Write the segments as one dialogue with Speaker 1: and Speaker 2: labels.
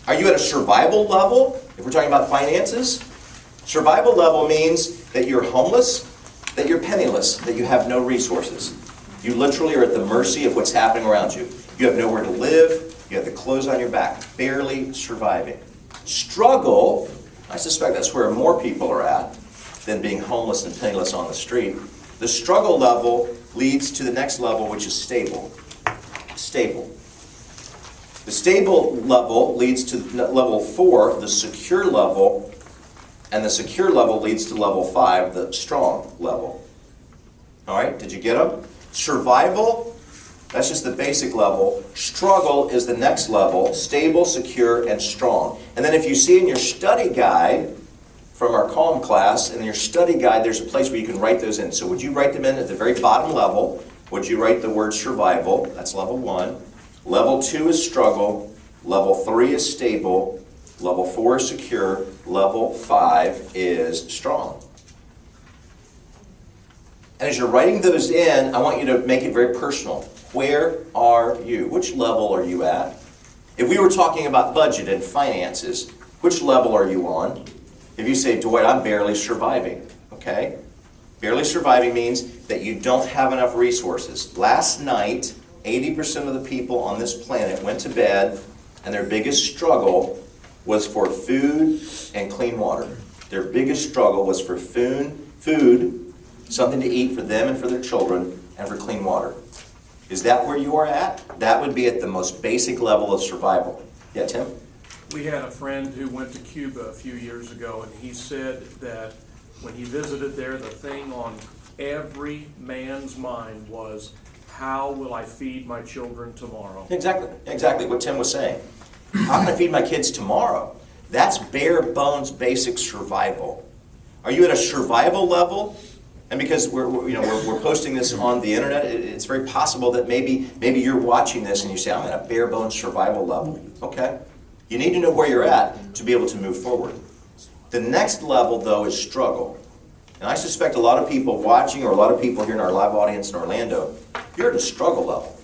Speaker 1: Are you at a survival level? If we're talking about finances, survival level means that you're homeless, that you're penniless, that you have no resources. You literally are at the mercy of what's happening around you. You have nowhere to live, you have the clothes on your back, barely surviving. Struggle, I suspect that's where more people are at than being homeless and penniless on the street. The struggle level leads to the next level, which is stable. Stable. The stable level leads to level 4, the secure level, and the secure level leads to level 5, the strong level. All right, did you get them? Survival, that's just the basic level. Struggle is the next level, stable, secure, and strong. And then if you see in your study guide from our Calm class, in your study guide, there's a place where you can write those in. So would you write them in at the very bottom level? Would you write the word survival? That's level 1. Level 2 is struggle. Level 3 is stable. Level 4 is secure. Level 5 is strong. And as you're writing those in, I want you to make it very personal. Where are you? Which level are you at? If we were talking about budget and finances, which level are you on? If you say, Dwight, I'm barely surviving, okay? Barely surviving means that you don't have enough resources. Last night, 80% of the people on this planet went to bed, and their biggest struggle was for food and clean water. Their biggest struggle was for food, something to eat for them and for their children, and for clean water. Is that where you are at? That would be at the most basic level of survival. Yeah, Tim?
Speaker 2: We had a friend who went to Cuba a few years ago, and he said that when he visited there, the thing on every man's mind was, how will I feed my children tomorrow?
Speaker 1: Exactly what Tim was saying. How can I feed my kids tomorrow? That's bare bones basic survival. Are you at a survival level? And because we're posting this on the internet, it's very possible that maybe you're watching this and you say, I'm at a bare bones survival level. Okay? You need to know where you're at to be able to move forward. The next level, though, is struggle. And I suspect a lot of people watching, or a lot of people here in our live audience in Orlando, you're at a struggle level.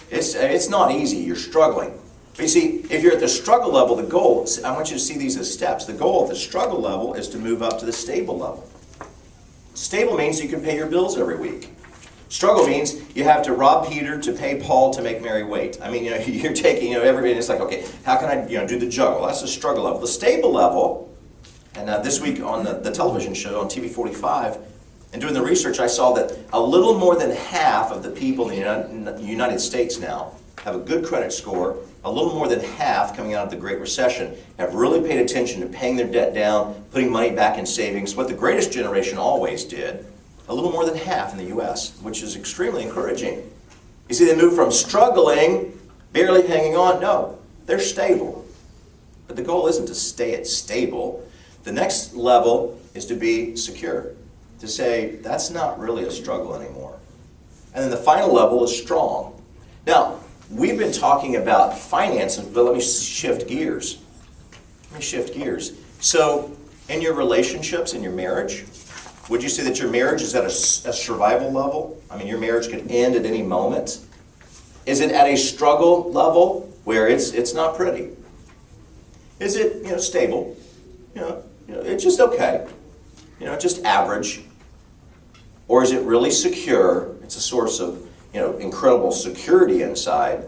Speaker 1: It's not easy. You're struggling. But you see, if you're at the struggle level, the goal, I want you to see these as steps. The goal of the struggle level is to move up to the stable level. Stable means you can pay your bills every week. Struggle means you have to rob Peter to pay Paul to make Mary wait. I mean, you're taking, everybody, it's like, okay, how can I, do the juggle? That's the struggle level. The stable level, and this week on the television show on TV 45, and doing the research, I saw that a little more than half of the people in the United States now have a good credit score. A little more than half, coming out of the Great Recession, have really paid attention to paying their debt down, putting money back in savings, what the greatest generation always did. A little more than half in the U.S., which is extremely encouraging. You see, they move from struggling, barely hanging on. No, they're stable. But the goal isn't to stay at stable. The next level is to be secure, to say, that's not really a struggle anymore. And then the final level is strong. Now, we've been talking about finances, but let me shift gears. So, in your relationships, in your marriage, would you say that your marriage is at a survival level? I mean, your marriage could end at any moment. Is it at a struggle level where it's not pretty? Is it stable? It's just okay. Just average. Or is it really secure? It's a source of incredible security inside,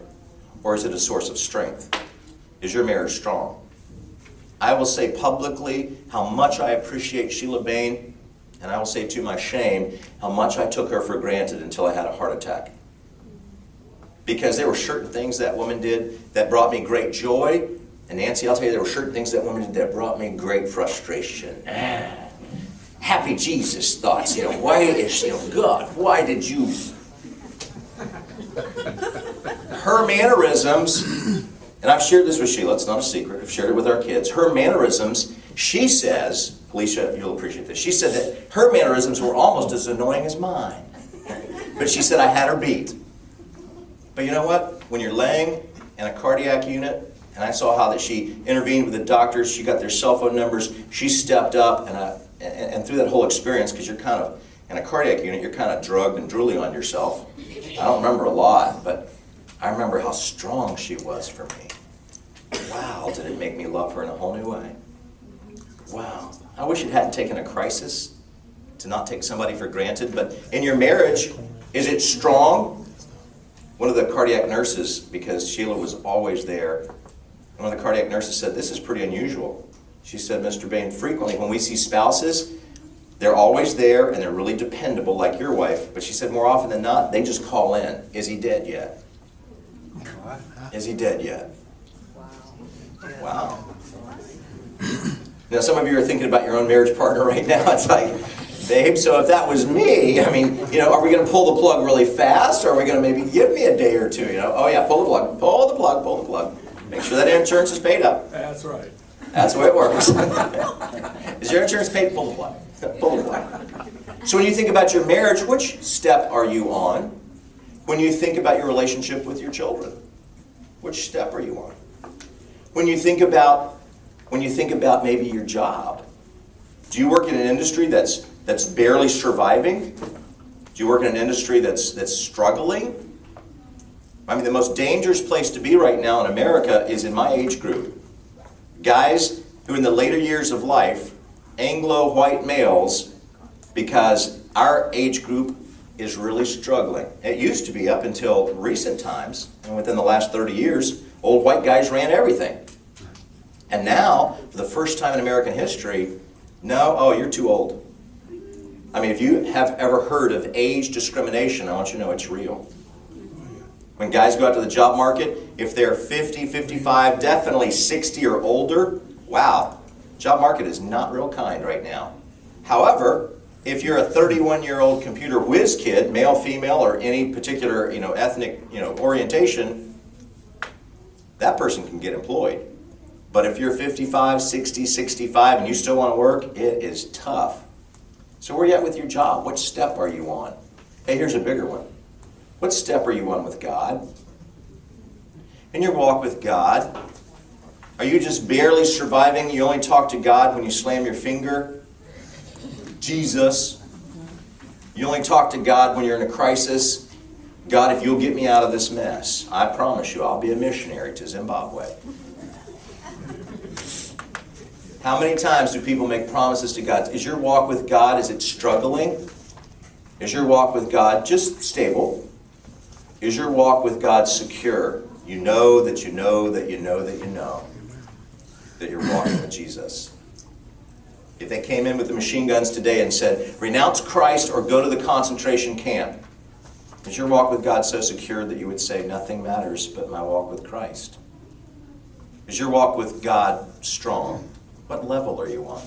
Speaker 1: or is it a source of strength? Is your marriage strong? I will say publicly how much I appreciate Sheila Bain, and I will say to my shame how much I took her for granted until I had a heart attack. Because there were certain things that woman did that brought me great joy, and Nancy, I'll tell you, there were certain things that woman did that brought me great frustration. Happy Jesus thoughts, why is, God, why did you... Her mannerisms, and I've shared this with Sheila, it's not a secret, I've shared it with our kids. Her mannerisms, she says, Alicia, you'll appreciate this, she said that her mannerisms were almost as annoying as mine. But she said I had her beat. But you know what? When you're laying in a cardiac unit, and I saw how that she intervened with the doctors, she got their cell phone numbers, she stepped up, and through that whole experience, because you're kind of, in a cardiac unit, you're kind of drugged and drooling on yourself. I don't remember a lot, but I remember how strong she was for me. wow, did it make me love her in a whole new way. Wow. I wish it hadn't taken a crisis to not take somebody for granted. But in your marriage, is it strong? One of the cardiac nurses, because Sheila was always there, one of the cardiac nurses said, this is pretty unusual. She said, Mr. Bain, frequently when we see spouses, they're always there and they're really dependable like your wife. But she said more often than not, they just call in. Is he dead yet? Is he dead yet? Wow. Now some of you are thinking about your own marriage partner right now. It's like, babe, so if that was me, I mean, are we going to pull the plug really fast, or are we going to maybe give me a day or two, Oh yeah, pull the plug, pull the plug, pull the plug. Make sure that insurance is paid up.
Speaker 2: That's right.
Speaker 1: That's the way it works. Is your insurance paid? Pull the plug. Pull the plug. So when you think about your marriage, which step are you on? When you think about your relationship with your children, which step are you on? When you think about maybe your job, do you work in an industry that's barely surviving? Do you work in an industry that's struggling? I mean, the most dangerous place to be right now in America is in my age group. Guys who in the later years of life, Anglo white males, because our age group is really struggling. It used to be up until recent times, and within the last 30 years, old white guys ran everything. And now, for the first time in American history, no, oh, you're too old. I mean, if you have ever heard of age discrimination, I want you to know it's real. When guys go out to the job market, if they're 50, 55, definitely 60 or older, wow, job market is not real kind right now. However, if you're a 31-year-old computer whiz kid, male, female, or any particular ethnic orientation, that person can get employed. But if you're 55, 60, 65, and you still want to work, it is tough. So where are you at with your job? What step are you on? Hey, here's a bigger one. What step are you on with God? In your walk with God, are you just barely surviving? You only talk to God when you slam your finger? Jesus. You only talk to God when you're in a crisis? God, if you'll get me out of this mess, I promise you I'll be a missionary to Zimbabwe. How many times do people make promises to God? Is your walk with God, is it struggling? Is your walk with God just stable? Is your walk with God secure? You know that you know that you know that you know that you're walking with Jesus. If they came in with the machine guns today and said, renounce Christ or go to the concentration camp, is your walk with God so secure that you would say, nothing matters but my walk with Christ? Is your walk with God strong? What level are you on?